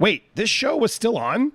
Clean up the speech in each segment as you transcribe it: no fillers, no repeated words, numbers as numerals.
Wait, this show was still on?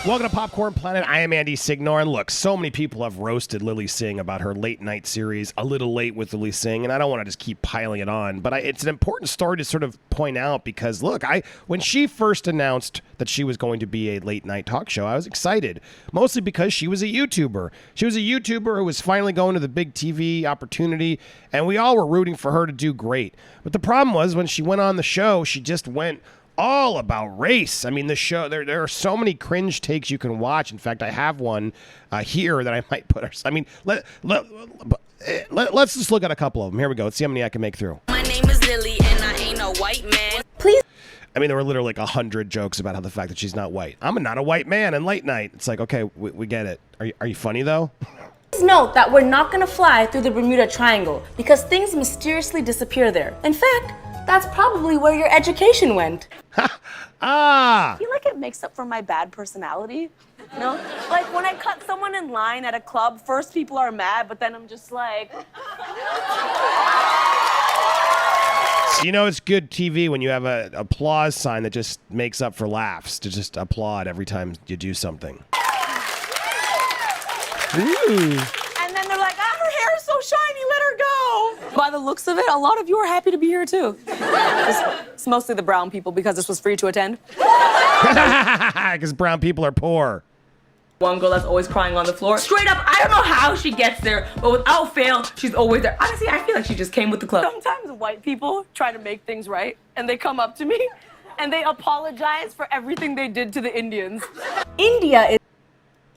Welcome to Popcorn Planet. I am Andy Signore, and look, so many people have roasted Lilly Singh about her late night series, A Little Late with Lilly Singh, and I don't want to just keep piling it on, but it's an important story to sort of point out because, look, when she first announced that she was going to be a late night talk show, I was excited, mostly because she was a YouTuber. She was a YouTuber who was finally going to the big TV opportunity, and we all were rooting for her to do great. But the problem was when she went on the show, she just went all about race. I mean, the show, there are so many cringe takes you can watch. In fact, I have one here that I might put. I mean, let's just look at a couple of them. Here we go. Let's see how many I can make through. My name is Lily, and I ain't no white man. Please. I mean, there were literally like 100 jokes about how the fact that she's not white. I'm not a white man in late night. It's like, okay, we get it. Are you funny, though? Please note that we're not going to fly through the Bermuda Triangle because things mysteriously disappear there. In fact, that's probably where your education went. Ah! I feel like it makes up for my bad personality. You know? Like when I cut someone in line at a club, first people are mad, but then I'm just like... So you know it's good TV when you have an applause sign that just makes up for laughs, to just applaud every time you do something. Ooh. And then they're like, her hair is so shiny, let her go. By the looks of it, a lot of you are happy to be here too. It's mostly the brown people because this was free to attend. Because brown people are poor. One girl that's always crying on the floor. Straight up, I don't know how she gets there, but without fail, she's always there. Honestly, I feel like she just came with the club. Sometimes white people try to make things right, and they come up to me, and they apologize for everything they did to the Indians. India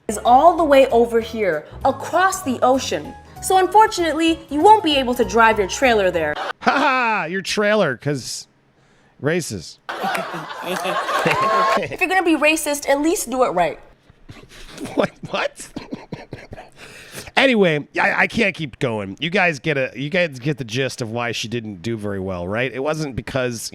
is all the way over here, across the ocean. So unfortunately, you won't be able to drive your trailer there. Haha, your trailer, because racist. If you're gonna be racist, at least do it right. What? Anyway, I can't keep going. You guys get the gist of why she didn't do very well, right? It wasn't because,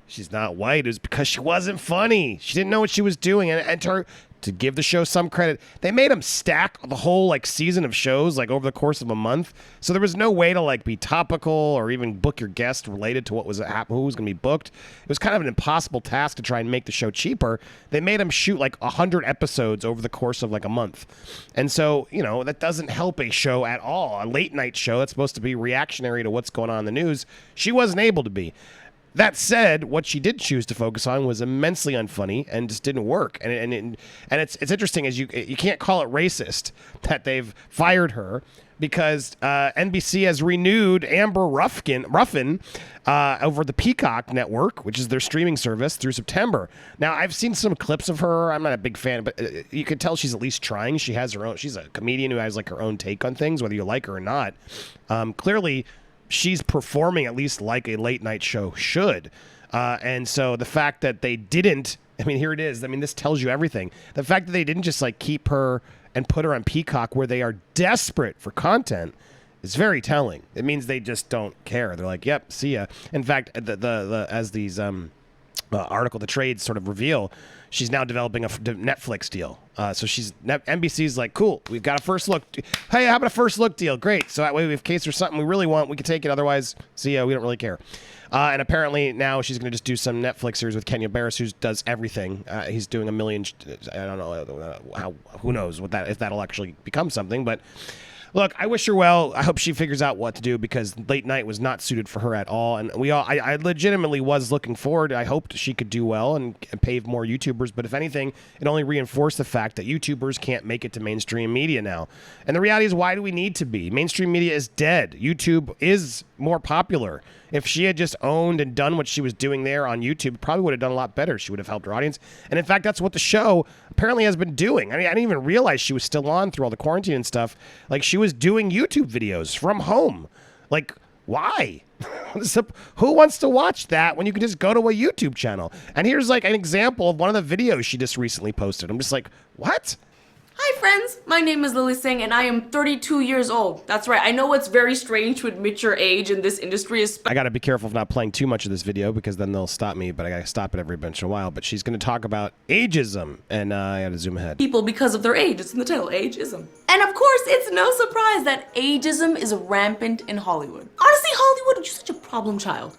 she's not white. It was because she wasn't funny. She didn't know what she was doing. And to give the show some credit, they made them stack the whole season of shows over the course of a month. So there was no way to be topical or even book your guest related to who was going to be booked. It was kind of an impossible task to try and make the show cheaper. They made them shoot 100 episodes over the course of a month. And so, that doesn't help a show at all. A late night show that's supposed to be reactionary to what's going on in the news, she wasn't able to be. That said, what she did choose to focus on was immensely unfunny and just didn't work. And it's interesting as you can't call it racist that they've fired her because NBC has renewed Amber Ruffin over the Peacock network, which is their streaming service, through September. Now, I've seen some clips of her. I'm not a big fan, but you can tell she's at least trying. She has her own. She's a comedian who has her own take on things, whether you like her or not. Clearly, she's performing at least like a late night show should. And so the fact that they didn't, here it is. This tells you everything. The fact that they didn't just keep her and put her on Peacock where they are desperate for content is very telling. It means they just don't care. They're like, yep, see ya. In fact, as these article, the trades sort of reveal, she's now developing a Netflix deal. So NBC's like, cool, we've got a first look. Hey, how about a first look deal? Great. So that way, in case there's something we really want, we can take it. Otherwise, see ya, we don't really care. And apparently now she's going to just do some Netflix series with Kenya Barris, who does everything. He's doing a million. I don't know who knows if that'll actually become something, but. Look, I wish her well. I hope she figures out what to do because late night was not suited for her at all. And I legitimately was looking forward. I hoped she could do well and pave more YouTubers. But if anything, it only reinforced the fact that YouTubers can't make it to mainstream media now. And the reality is, why do we need to be? Mainstream media is dead. YouTube is more popular. If she had just owned and done what she was doing there on YouTube, probably would have done a lot better. She would have helped her audience. And in fact, that's what the show apparently has been doing. I didn't even realize she was still on through all the quarantine and stuff. She was doing YouTube videos from home. Why? Who wants to watch that when you can just go to a YouTube channel? And here's an example of one of the videos she just recently posted. I'm just like, what? Hi friends, my name is Lily Singh and I am 32 years old. That's right, I know it's very strange to admit your age in this industry. I gotta be careful of not playing too much of this video because then they'll stop me, but I gotta stop it every once in a while. But she's gonna talk about ageism, and I gotta zoom ahead. People because of their age, it's in the title, ageism. And of course, it's no surprise that ageism is rampant in Hollywood. Honestly, Hollywood is just such a problem child.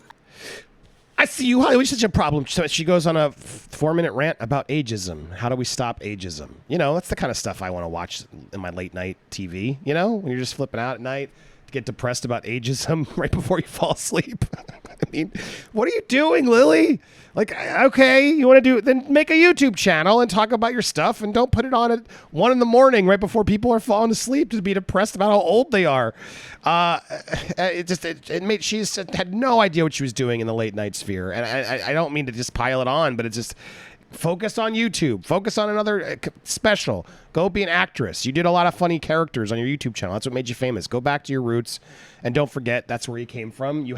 I see you, Hollywood. Such a problem. So she goes on a 4-minute rant about ageism. How do we stop ageism? You know, that's the kind of stuff I want to watch in my late night TV. You know, when you're just flipping out at night, get depressed about ageism right before you fall asleep. I mean, what are you doing, Lily? Like, okay, you want to do, then make a YouTube channel and talk about your stuff, and don't put it on at 1 a.m. right before people are falling asleep to be depressed about how old they are. It made, she had no idea what she was doing in the late night sphere. And I don't mean to just pile it on, but it's just, focus on YouTube. Focus on another special. Go be an actress. You did a lot of funny characters on your YouTube channel. That's what made you famous. Go back to your roots, and don't forget that's where you came from. You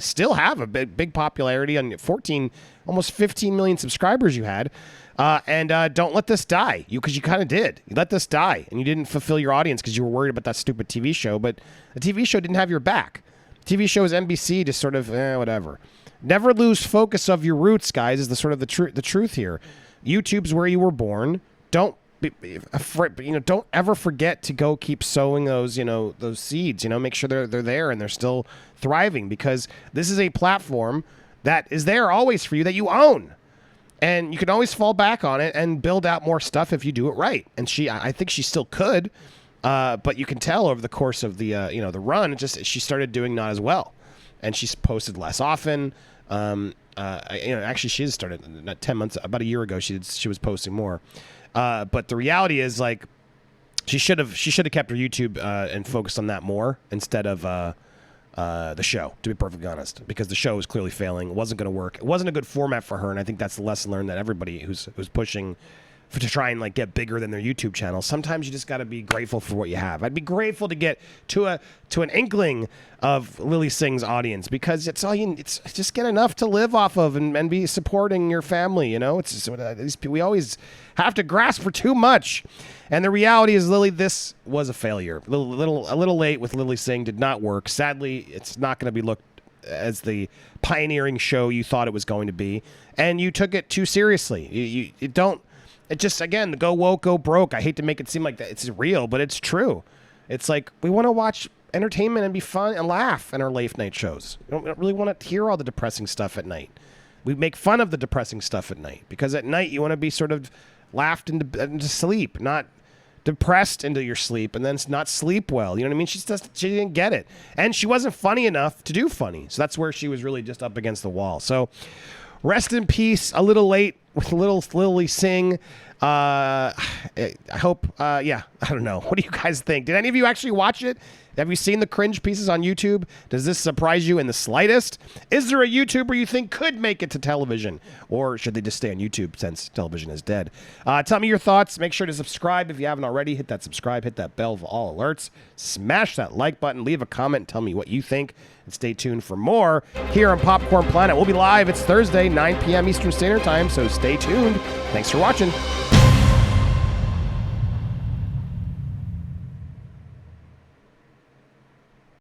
still have a big popularity on 14, almost 15 million subscribers you had. And don't let this die. Because you kind of did. You let this die, and you didn't fulfill your audience because you were worried about that stupid TV show. But the TV show didn't have your back. The TV show is NBC, just sort of whatever. Never lose focus of your roots, guys, is the sort of the truth here. YouTube's where you were born. Don't be afraid, don't ever forget to go keep sowing those, those seeds, make sure they're there and they're still thriving, because this is a platform that is there always for you, that you own. And you can always fall back on it and build out more stuff if you do it right. And I think she still could, but you can tell over the course of the, the run, she started doing not as well. And she's posted less often. Actually, she has started 10 months, about a year ago. She was posting more. But the reality is, like, she should have kept her YouTube and focused on that more instead of the show. To be perfectly honest, because the show was clearly failing. It wasn't going to work. It wasn't a good format for her, and I think that's the lesson learned that everybody who's pushing to try and get bigger than their YouTube channel. Sometimes you just got to be grateful for what you have. I'd be grateful to get to an inkling of Lilly Singh's audience, because it's just get enough to live off of and be supporting your family. We always have to grasp for too much. And the reality is, Lily, this was a failure. A little late with Lilly Singh, did not work. Sadly, it's not going to be looked as the pioneering show you thought it was going to be, and you took it too seriously. You don't. It just, again, go woke, go broke. I hate to make it seem like that it's real, but it's true. It's like, we want to watch entertainment and be fun and laugh in our late night shows. We don't really want to hear all the depressing stuff at night. We make fun of the depressing stuff at night, because at night you want to be sort of laughed into sleep, not depressed into your sleep and then not sleep well. You know what I mean? She didn't get it. And she wasn't funny enough to do funny. So that's where she was really just up against the wall. So rest in peace, a little late with little Lilly Singh. I hope, I don't know. What do you guys think? Did any of you actually watch it? Have you seen the cringe pieces on YouTube? Does this surprise you in the slightest? Is there a YouTuber you think could make it to television? Or should they just stay on YouTube since television is dead? Tell me your thoughts. Make sure to subscribe if you haven't already. Hit that subscribe, hit that bell for all alerts. Smash that like button. Leave a comment and tell me what you think. And stay tuned for more here on Popcorn Planet. We'll be live. It's Thursday, 9 p.m. Eastern Standard Time, so stay tuned. Thanks for watching.